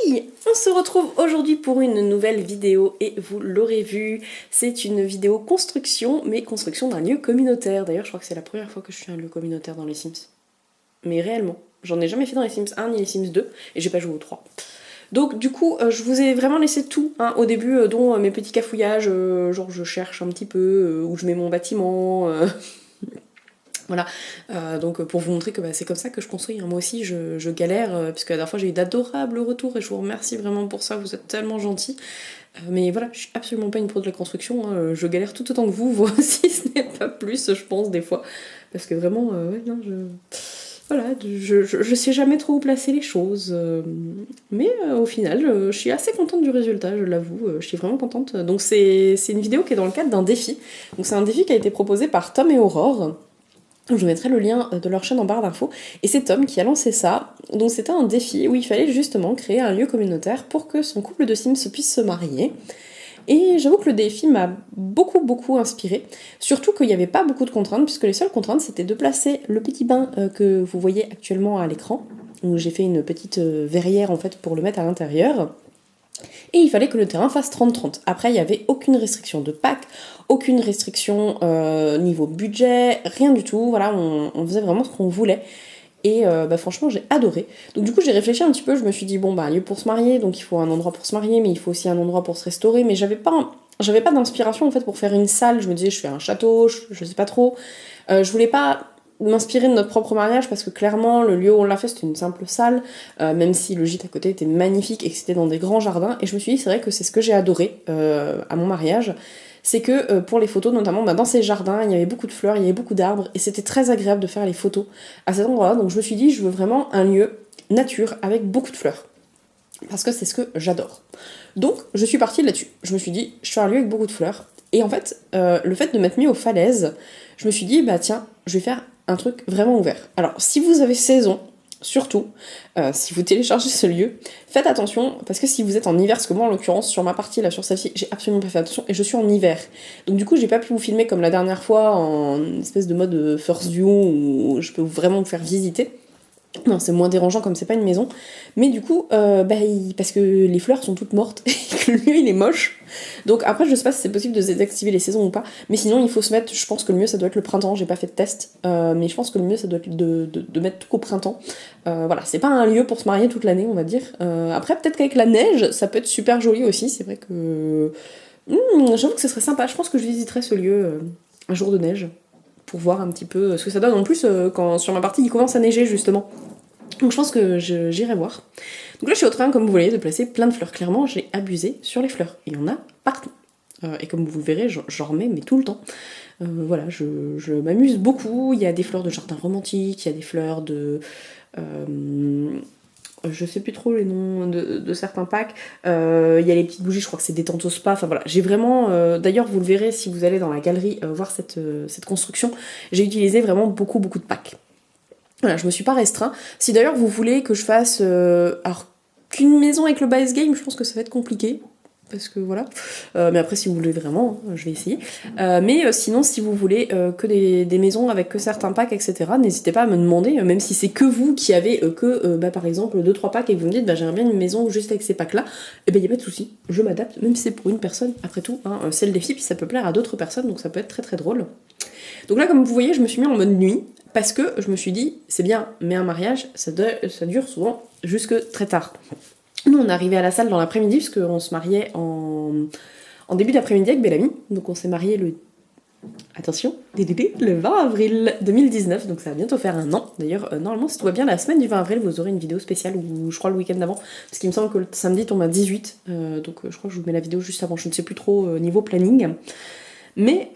On se retrouve aujourd'hui pour une nouvelle vidéo et vous l'aurez vu, c'est une vidéo construction, mais construction d'un lieu communautaire. D'ailleurs, je crois que c'est la première fois que je fais un lieu communautaire dans les Sims. Mais réellement, j'en ai jamais fait dans les Sims 1 ni les Sims 2, et j'ai pas joué aux 3. Donc du coup, je vous ai vraiment laissé tout au début, dont mes petits cafouillages, genre je cherche un petit peu, où je mets mon bâtiment... Voilà, donc pour vous montrer que c'est comme ça que je construis, moi aussi je galère, puisque la dernière fois j'ai eu d'adorables retours et je vous remercie vraiment pour ça, vous êtes tellement gentils. Mais voilà, je suis absolument pas une pro de la construction, je galère tout autant que vous si ce n'est pas plus, je pense, des fois. Parce que vraiment, ouais, non, voilà, je sais jamais trop où placer les choses. Mais au final, je suis assez contente du résultat, je l'avoue, je suis vraiment contente. Donc c'est une vidéo qui est dans le cadre d'un défi. Donc c'est un défi qui a été proposé par Tom et Aurore. Je vous mettrai le lien de leur chaîne en barre d'infos. Et c'est Tom qui a lancé ça. Donc c'était un défi où il fallait justement créer un lieu communautaire pour que son couple de Sims puisse se marier. Et j'avoue que le défi m'a beaucoup inspiré. Surtout qu'il n'y avait pas beaucoup de contraintes, puisque les seules contraintes c'était de placer le petit bain que vous voyez actuellement à l'écran. Où j'ai fait une petite verrière en fait pour le mettre à l'intérieur. Et il fallait que le terrain fasse 30-30. Après, il n'y avait aucune restriction de pack, aucune restriction niveau budget, rien du tout. Voilà, on faisait vraiment ce qu'on voulait. Et franchement, j'ai adoré. Donc du coup, j'ai réfléchi un petit peu. Je me suis dit, bon, un lieu pour se marier, donc il faut un endroit pour se marier, mais il faut aussi un endroit pour se restaurer. Mais j'avais pas d'inspiration en fait pour faire une salle. Je me disais, je fais un château, je sais pas trop. Je voulais pas m'inspirer de notre propre mariage parce que clairement le lieu où on l'a fait c'était une simple salle, même si le gîte à côté était magnifique et que c'était dans des grands jardins, et je me suis dit c'est vrai que c'est ce que j'ai adoré à mon mariage, c'est que pour les photos notamment dans ces jardins il y avait beaucoup de fleurs, il y avait beaucoup d'arbres et c'était très agréable de faire les photos à cet endroit là, donc je me suis dit je veux vraiment un lieu nature avec beaucoup de fleurs parce que c'est ce que j'adore. Donc je suis partie là-dessus, je me suis dit je fais un lieu avec beaucoup de fleurs, et en fait le fait de m'être mis aux falaises, je me suis dit tiens je vais faire un truc vraiment ouvert. Alors, si vous avez saison, surtout, si vous téléchargez ce lieu, faites attention, parce que si vous êtes en hiver, parce que moi, en l'occurrence, sur ma partie, là, sur celle-ci, j'ai absolument pas fait attention, et je suis en hiver. Donc du coup, j'ai pas pu vous filmer comme la dernière fois, en espèce de mode first view, où je peux vraiment vous faire visiter. Non, c'est moins dérangeant comme c'est pas une maison. Mais du coup, parce que les fleurs sont toutes mortes et que le lieu il est moche. Donc après, je sais pas si c'est possible de désactiver les saisons ou pas. Mais sinon, il faut se mettre, je pense que le mieux ça doit être le printemps. J'ai pas fait de test. Mais je pense que le mieux ça doit être de mettre tout au printemps. Voilà, c'est pas un lieu pour se marier toute l'année, on va dire. Après, peut-être qu'avec la neige, ça peut être super joli aussi. C'est vrai que. J'avoue que ce serait sympa. Je pense que je visiterai ce lieu un jour de neige. Pour voir un petit peu ce que ça donne. En plus, quand sur ma partie il commence à neiger justement. Donc je pense que j'irai voir. Donc là je suis en train, comme vous voyez, de placer plein de fleurs. Clairement j'ai abusé sur les fleurs. Il y en a partout. Et comme vous le verrez, j'en remets mais tout le temps. Voilà, je m'amuse beaucoup. Il y a des fleurs de jardin romantique, il y a des fleurs de... je sais plus trop les noms de certains packs. Il y a les petites bougies, je crois que c'est détente au spa. Enfin voilà, j'ai vraiment... D'ailleurs, vous le verrez si vous allez dans la galerie voir cette construction. J'ai utilisé vraiment beaucoup de packs. Voilà, je me suis pas restreint. Si d'ailleurs vous voulez que je fasse... alors, qu'une maison avec le base game, je pense que ça va être compliqué. Parce que voilà. Mais après, si vous voulez vraiment, je vais essayer. Mais sinon, si vous voulez que des maisons avec que certains packs, etc., n'hésitez pas à me demander, même si c'est que vous qui avez par exemple, 2-3 packs et que vous me dites, j'aimerais bien une maison juste avec ces packs-là, et y a pas de souci, je m'adapte, même si c'est pour une personne, après tout, c'est le défi, puis ça peut plaire à d'autres personnes, donc ça peut être très drôle. Donc là, comme vous voyez, je me suis mis en mode nuit, parce que je me suis dit, c'est bien, mais un mariage, ça dure souvent jusque très tard. Nous, on est arrivé à la salle dans l'après-midi, parce qu'on se mariait en début d'après-midi avec Bellamy. Donc on s'est marié le 20 avril 2019, donc ça va bientôt faire un an. D'ailleurs, normalement, si tout va bien, la semaine du 20 avril, vous aurez une vidéo spéciale, ou je crois le week-end d'avant, parce qu'il me semble que le samedi tombe à 18, donc je crois que je vous mets la vidéo juste avant, je ne sais plus trop niveau planning. Mais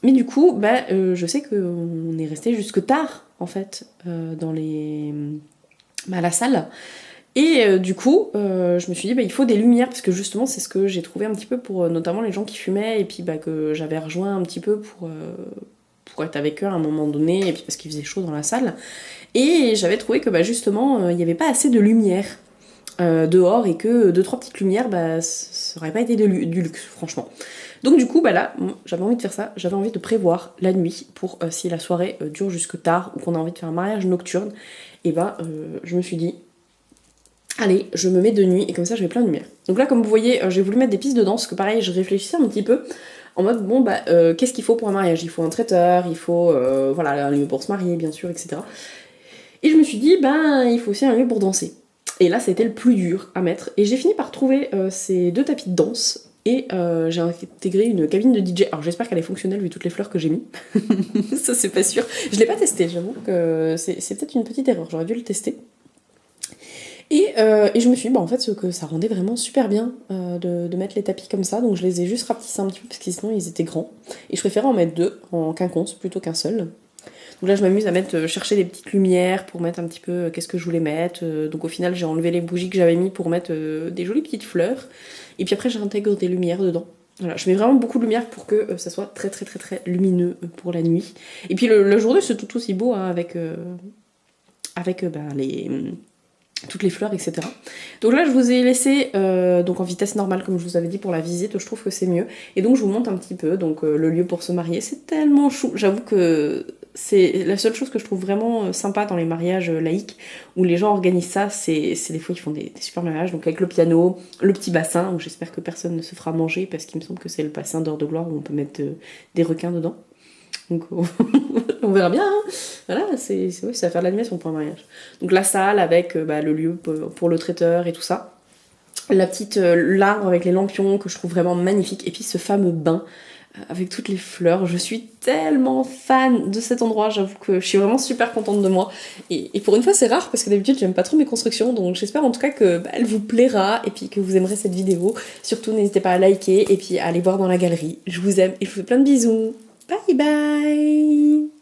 du coup, je sais qu'on est resté jusque tard, en fait, dans la salle. Et du coup, je me suis dit, il faut des lumières, parce que justement, c'est ce que j'ai trouvé un petit peu pour notamment les gens qui fumaient, et puis que j'avais rejoint un petit peu pour être avec eux à un moment donné, et puis parce qu'il faisait chaud dans la salle. Et j'avais trouvé que justement, il n'y avait pas assez de lumière dehors, et que 2-3 petites lumières, ça aurait pas été du luxe, franchement. Donc du coup, là, j'avais envie de faire ça, j'avais envie de prévoir la nuit pour si la soirée dure jusque tard, ou qu'on a envie de faire un mariage nocturne, et je me suis dit, allez, je me mets de nuit et comme ça je mets plein de lumière. Donc là, comme vous voyez, j'ai voulu mettre des pistes de danse, que pareil, je réfléchissais un petit peu en mode bon bah qu'est-ce qu'il faut pour un mariage? Il faut un traiteur, il faut voilà un lieu pour se marier bien sûr, etc. Et je me suis dit ben il faut aussi un lieu pour danser. Et là c'était le plus dur à mettre. Et j'ai fini par trouver ces 2 tapis de danse. Et j'ai intégré une cabine de DJ. Alors j'espère qu'elle est fonctionnelle vu toutes les fleurs que j'ai mis. Ça c'est pas sûr. Je l'ai pas testé, j'avoue que c'est peut-être une petite erreur, j'aurais dû le tester. Et je me suis dit, bah en fait, que ça rendait vraiment super bien de mettre les tapis comme ça, donc je les ai juste rapetissés un petit peu parce que sinon ils étaient grands. Et je préférais en mettre 2 en quinconce plutôt qu'un seul. Donc là, je m'amuse à mettre, chercher des petites lumières pour mettre un petit peu qu'est-ce que je voulais mettre. Donc au final, j'ai enlevé les bougies que j'avais mis pour mettre des jolies petites fleurs. Et puis après, j'intègre des lumières dedans. Voilà, je mets vraiment beaucoup de lumière pour que ça soit très très très très lumineux pour la nuit. Et puis le jour c'est tout aussi beau hein, avec toutes les fleurs, etc. Donc là, je vous ai laissé donc en vitesse normale, comme je vous avais dit, pour la visite. Je trouve que c'est mieux. Et donc, je vous montre un petit peu donc, le lieu pour se marier. C'est tellement chou. J'avoue que c'est la seule chose que je trouve vraiment sympa dans les mariages laïcs, où les gens organisent ça. C'est des fois, ils font des super mariages. Donc, avec le piano, le petit bassin, où j'espère que personne ne se fera manger, parce qu'il me semble que c'est le bassin d'heure de gloire, où on peut mettre des requins dedans. Donc on verra bien, hein. Voilà, c'est ça va faire de l'animation pour un mariage. Donc la salle avec le lieu pour le traiteur et tout ça. L'arbre avec les lampions que je trouve vraiment magnifique. Et puis ce fameux bain avec toutes les fleurs. Je suis tellement fan de cet endroit, j'avoue que je suis vraiment super contente de moi. Et pour une fois c'est rare parce que d'habitude j'aime pas trop mes constructions, donc j'espère en tout cas que elle vous plaira et puis que vous aimerez cette vidéo. Surtout n'hésitez pas à liker et puis à aller voir dans la galerie. Je vous aime et je vous fais plein de bisous. Bye bye.